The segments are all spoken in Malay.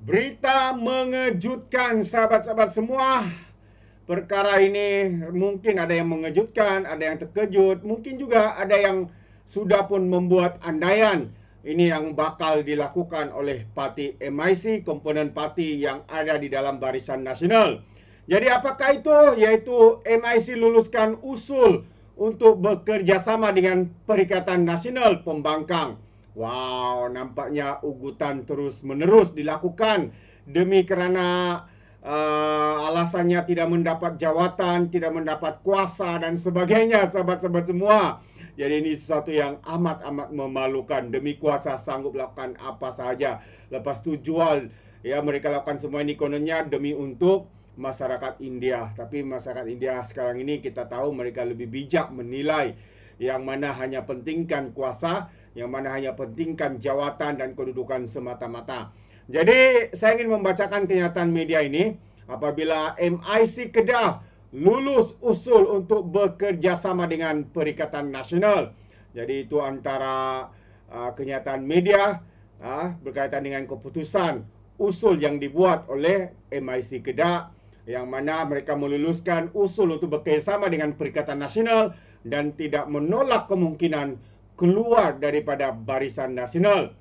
Berita mengejutkan sahabat-sahabat semua. Perkara ini mungkin ada yang mengejutkan, ada yang terkejut, mungkin juga ada yang sudah pun membuat andaian. Ini yang bakal dilakukan oleh parti MIC, komponen parti yang ada di dalam Barisan Nasional. Jadi apakah itu? Yaitu MIC luluskan usul untuk bekerjasama dengan Perikatan Nasional Pembangkang. Wow, nampaknya ugutan terus-menerus dilakukan demi kerana alasannya tidak mendapat jawatan, tidak mendapat kuasa dan sebagainya, sahabat-sahabat semua. Jadi ini sesuatu yang amat-amat memalukan. Demi kuasa sanggup lakukan apa sahaja. Lepas tu jual, ya mereka lakukan semua ini kononnya demi untuk masyarakat India. Tapi masyarakat India sekarang ini kita tahu mereka lebih bijak menilai yang mana hanya pentingkan kuasa, yang mana hanya pentingkan jawatan dan kedudukan semata-mata. Jadi saya ingin membacakan kenyataan media ini apabila MIC Kedah lulus usul untuk bekerjasama dengan Perikatan Nasional. Jadi itu antara kenyataan media berkaitan dengan keputusan usul yang dibuat oleh MIC Kedah, yang mana mereka meluluskan usul untuk bekerjasama dengan Perikatan Nasional dan tidak menolak kemungkinan keluar daripada Barisan Nasional.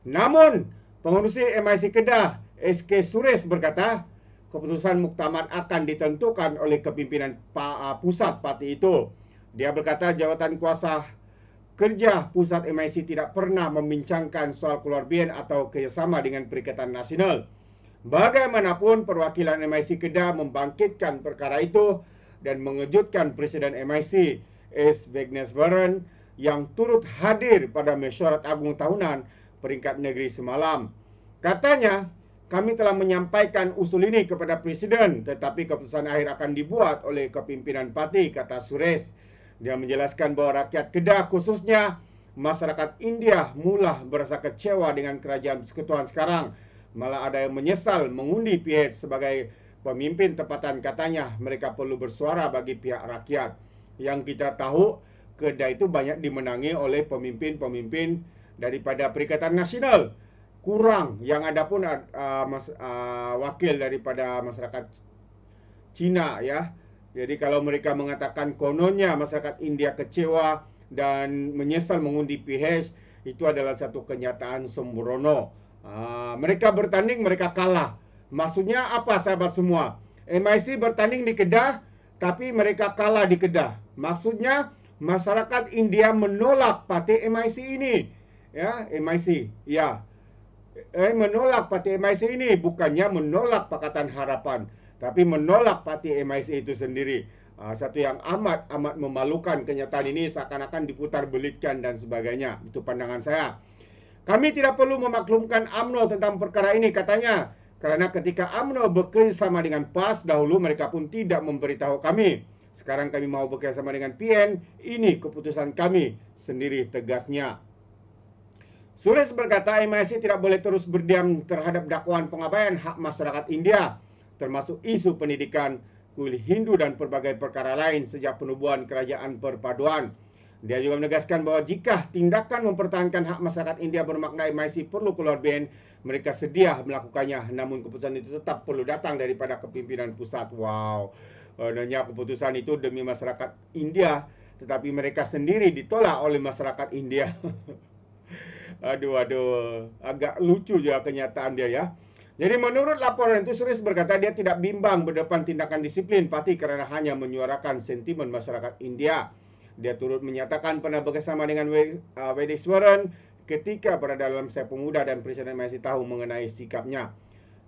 Namun, pengerusi MIC Kedah, SK Suresh berkata, keputusan muktamar akan ditentukan oleh kepimpinan pusat parti itu. Dia berkata jawatan kuasa kerja pusat MIC tidak pernah membincangkan soal keluar BN atau kerjasama dengan Perikatan Nasional. Bagaimanapun, perwakilan MIC Kedah membangkitkan perkara itu dan mengejutkan Presiden MIC, S. Vigneswaran, yang turut hadir pada mesyuarat agung tahunan peringkat negeri semalam. Katanya, kami telah menyampaikan usul ini kepada Presiden, tetapi keputusan akhir akan dibuat oleh kepimpinan parti, kata Suresh. Dia menjelaskan bahawa rakyat Kedah, khususnya masyarakat India, mula berasa kecewa dengan kerajaan persekutuan sekarang. Malah ada yang menyesal mengundi PH sebagai pemimpin tempatan. Katanya, mereka perlu bersuara bagi pihak rakyat. Yang kita tahu, Kedah itu banyak dimenangi oleh pemimpin-pemimpin daripada Perikatan Nasional. Kurang, yang ada pun wakil daripada masyarakat Cina, ya. Jadi kalau mereka mengatakan kononnya masyarakat India kecewa dan menyesal mengundi PH, itu adalah satu kenyataan sembrono. Mereka bertanding, mereka kalah. Maksudnya apa, sahabat semua? MIC bertanding di Kedah, tapi mereka kalah di Kedah. Maksudnya masyarakat India menolak parti MIC ini. Ya, MIC. Ya. Menolak parti MIC ini, bukannya menolak Pakatan Harapan, tapi menolak parti MIC itu sendiri. Satu yang amat memalukan. Kenyataan ini seakan-akan diputar belitkan dan sebagainya. Itu pandangan saya. Kami tidak perlu memaklumkan UMNO tentang perkara ini, katanya. Kerana ketika UMNO bekerjasama dengan PAS dahulu, mereka pun tidak memberitahu kami. Sekarang kami mau bekerjasama dengan PN, ini keputusan kami sendiri, tegasnya. Suresh berkata MIC tidak boleh terus berdiam terhadap dakwaan pengabaian hak masyarakat India, termasuk isu pendidikan, kuil Hindu dan pelbagai perkara lain sejak penubuhan kerajaan perpaduan. Dia juga menegaskan bahawa jika tindakan mempertahankan hak masyarakat India bermakna MIC perlu keluar BN, mereka sedia melakukannya. Namun keputusan itu tetap perlu datang daripada kepimpinan pusat. Wow. Adanya keputusan itu demi masyarakat India, tetapi mereka sendiri ditolak oleh masyarakat India. Aduh, agak lucu juga kenyataan dia, ya. Jadi menurut laporan itu, Suresh berkata dia tidak bimbang berdepan tindakan disiplin parti kerana hanya menyuarakan sentimen masyarakat India. Dia turut menyatakan pernah bekerjasama dengan Vigneswaran ketika berada dalam Saya Pemuda dan Presiden masih tahu mengenai sikapnya.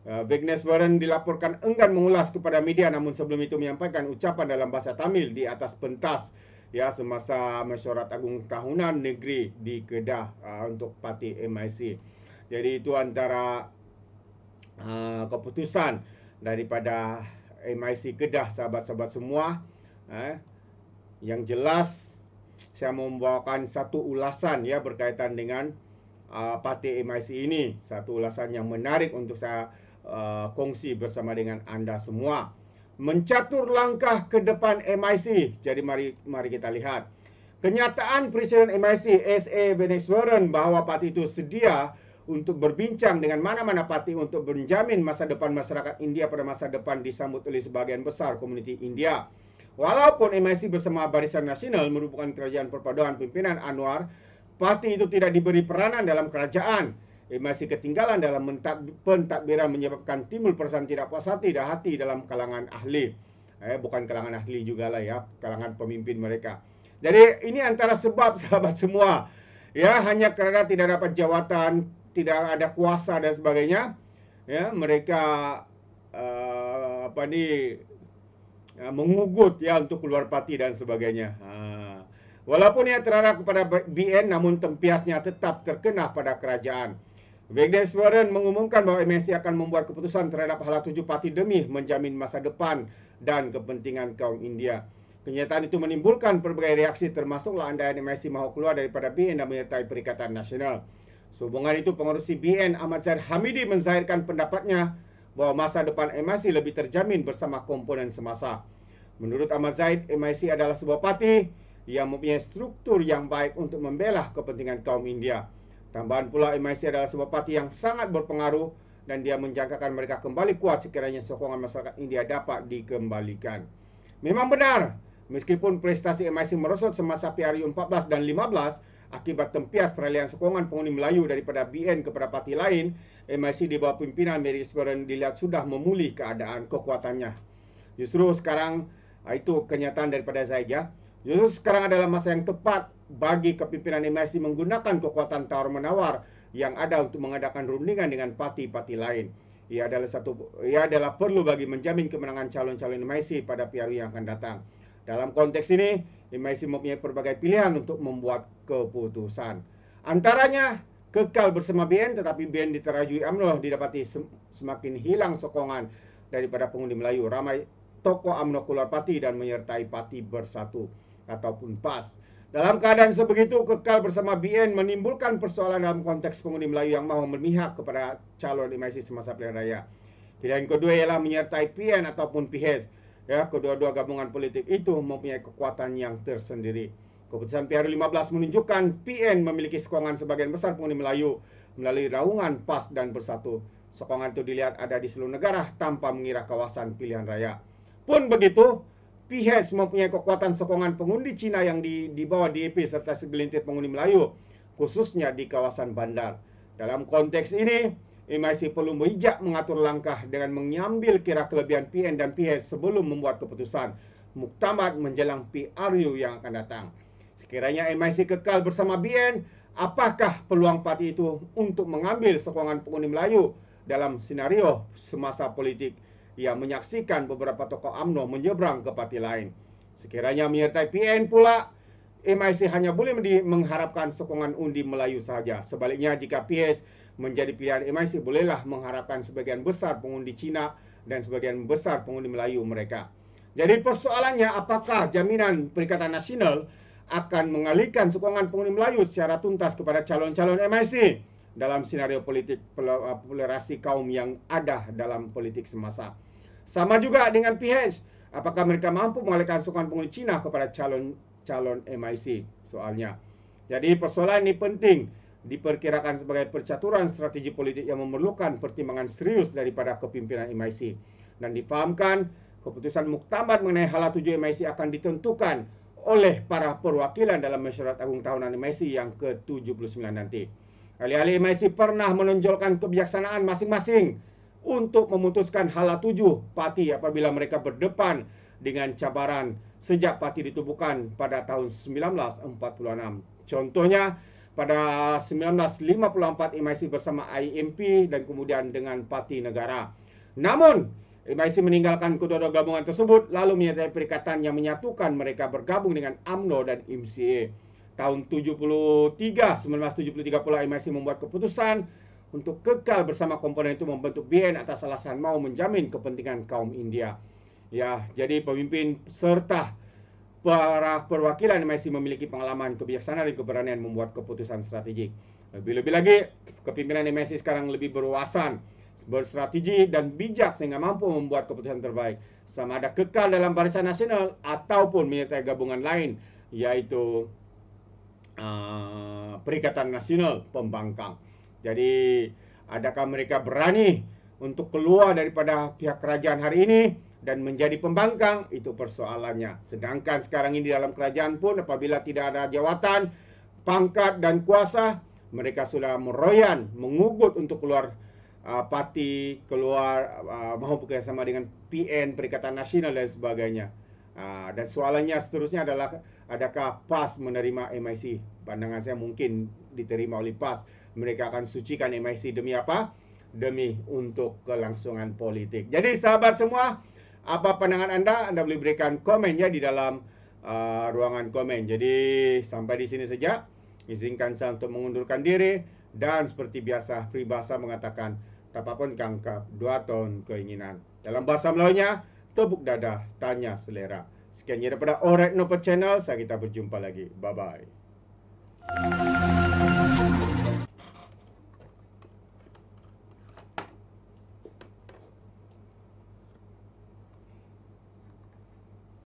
Vigneswaran dilaporkan enggan mengulas kepada media, namun sebelum itu menyampaikan ucapan dalam bahasa Tamil di atas pentas, ya, semasa mesyuarat agung tahunan negeri di Kedah untuk parti MIC. Jadi itu antara keputusan daripada MIC Kedah, sahabat-sahabat semua. Yang jelas saya membawakan satu ulasan, ya, berkaitan dengan parti MIC ini. Satu ulasan yang menarik untuk saya kongsi bersama dengan anda semua. Mencatur langkah ke depan MIC. Jadi mari kita lihat. Kenyataan Presiden MIC S.A. Vigneswaran bahawa parti itu sedia untuk berbincang dengan mana-mana parti untuk menjamin masa depan masyarakat India pada masa depan disambut oleh sebahagian besar komuniti India. Walaupun MIC bersama Barisan Nasional merupakan kerajaan perpaduan pimpinan Anwar, parti itu tidak diberi peranan dalam kerajaan. MIC ketinggalan dalam pentadbiran menyebabkan timbul perasaan tidak puas hati dan hati dalam kalangan ahli. Bukan kalangan ahli juga lah ya, kalangan pemimpin mereka. Jadi ini antara sebab sahabat semua. Ya, hanya kerana tidak dapat jawatan, tidak ada kuasa dan sebagainya, ya mereka mengugut ya untuk keluar parti dan sebagainya. Walaupun ia terarah kepada BN, namun tempiasnya tetap terkena pada kerajaan. Vigdeshwaran mengumumkan bahawa MIC akan membuat keputusan terhadap hala tuju parti demi menjamin masa depan dan kepentingan kaum India. Kenyataan itu menimbulkan pelbagai reaksi, termasuklah andaian MIC mahu keluar daripada BN dan menyertai Perikatan Nasional. Sehubungan itu, pengerusi BN Ahmad Zahid Hamidi menzahirkan pendapatnya bahawa masa depan MIC lebih terjamin bersama komponen semasa. Menurut Ahmad Zahid, MIC adalah sebuah parti yang mempunyai struktur yang baik untuk membela kepentingan kaum India. Tambahan pula, MIC adalah sebuah parti yang sangat berpengaruh dan dia menjangkakan mereka kembali kuat sekiranya sokongan masyarakat India dapat dikembalikan. Memang benar, meskipun prestasi MIC merosot semasa PRU 14 dan 15 akibat tempias peralihan sokongan pengundi Melayu daripada BN kepada parti lain, MIC di bawah pimpinan Vigdeshwaran dilihat sudah memulih keadaan kekuatannya. Justru sekarang, itu kenyataan daripada Zahid ya. Justru sekarang adalah masa yang tepat bagi kepimpinan MIC menggunakan kekuatan tawar-menawar yang ada untuk mengadakan rundingan dengan parti-parti lain. Ia adalah perlu bagi menjamin kemenangan calon-calon MIC pada PRU yang akan datang. Dalam konteks ini, MIC mempunyai pelbagai pilihan untuk membuat keputusan. Antaranya, kekal bersama BN, tetapi BN diterajui UMNO didapati semakin hilang sokongan daripada pengundi Melayu. Ramai tokoh UMNO keluar parti dan menyertai Parti Bersatu ataupun PAS. Dalam keadaan sebegitu, kekal bersama BN menimbulkan persoalan dalam konteks pengundi Melayu yang mahu memihak kepada calon MIC semasa pilihan raya. Pilihan kedua ialah menyertai PN ataupun PHS. Ya, kedua-dua gabungan politik itu mempunyai kekuatan yang tersendiri. Keputusan PRU 15 menunjukkan PN memiliki sokongan sebagian besar pengundi Melayu melalui raungan PAS dan Bersatu. Sokongan itu dilihat ada di seluruh negara tanpa mengira kawasan pilihan raya. Pun begitu, PHS mempunyai kekuatan sokongan pengundi Cina yang di bawah DAP serta segelintir pengundi Melayu, khususnya di kawasan bandar. Dalam konteks ini, MIC perlu bijak mengatur langkah dengan mengambil kira kelebihan PN dan PHS sebelum membuat keputusan muktamad menjelang PRU yang akan datang. Sekiranya MIC kekal bersama BN, apakah peluang parti itu untuk mengambil sokongan pengundi Melayu dalam senario semasa politik yang menyaksikan beberapa tokoh UMNO menyeberang ke parti lain? Sekiranya menyertai PN pula, MIC hanya boleh mengharapkan sokongan undi Melayu sahaja. Sebaliknya, jika PHS menjadi pilihan MIC, bolehlah mengharapkan sebagian besar pengundi Cina dan sebagian besar pengundi Melayu mereka. Jadi persoalannya, apakah jaminan Perikatan Nasional akan mengalihkan sokongan pengundi Melayu secara tuntas kepada calon-calon MIC dalam senario politik polarisasi kaum yang ada dalam politik semasa? Sama juga dengan PH, apakah mereka mampu mengalihkan sokongan pengundi Cina kepada calon MIC? Soalnya. Jadi persoalan ini penting diperkirakan sebagai percaturan strategi politik yang memerlukan pertimbangan serius daripada kepimpinan MIC. Dan difahamkan, keputusan muktamad mengenai hala tuju MIC akan ditentukan oleh para perwakilan dalam Mesyuarat Agung Tahunan MIC yang ke-79 nanti. Ahli-ahli MIC pernah menonjolkan kebijaksanaan masing-masing untuk memutuskan hala tuju parti apabila mereka berdepan dengan cabaran sejak parti ditubuhkan pada tahun 1946. Contohnya, pada 1954 MIC bersama IMP dan kemudian dengan Parti Negara. Namun, MIC meninggalkan kedua-dua gabungan tersebut lalu menyertai perikatan yang menyatukan mereka bergabung dengan UMNO dan MCA. Tahun 1973 pula MIC membuat keputusan untuk kekal bersama komponen itu membentuk BN atas alasan mau menjamin kepentingan kaum India. Ya, jadi pemimpin serta para perwakilan MIC memiliki pengalaman, kebijaksanaan dan keberanian membuat keputusan strategik. Lebih-lebih lagi, kepimpinan MIC sekarang lebih berwawasan, berstrategi dan bijak sehingga mampu membuat keputusan terbaik. Sama ada kekal dalam Barisan Nasional ataupun menyertai gabungan lain, yaitu Perikatan Nasional Pembangkang. Jadi, adakah mereka berani untuk keluar daripada pihak kerajaan hari ini dan menjadi pembangkang? Itu persoalannya. Sedangkan sekarang ini dalam kerajaan pun apabila tidak ada jawatan, pangkat dan kuasa, mereka sudah meroyan, mengugut untuk keluar parti, keluar mahu bekerjasama dengan PN, Perikatan Nasional dan sebagainya. Dan soalannya seterusnya adalah, adakah PAS menerima MIC? Pandangan saya mungkin diterima oleh PAS. Mereka akan sucikan MIC demi apa? Demi untuk kelangsungan politik. Jadi sahabat semua, apa pandangan Anda? Anda boleh berikan komen ya di dalam ruangan komen. Jadi sampai di sini saja. Izinkan saya untuk mengundurkan diri. Dan seperti biasa, peribahasa mengatakan, tapapun kangkap, 2 tahun keinginan. Dalam bahasa Melayunya, tepuk dada, tanya selera. Sekian daripada Alright Nopo Channel. Saya kita berjumpa lagi. Bye-bye.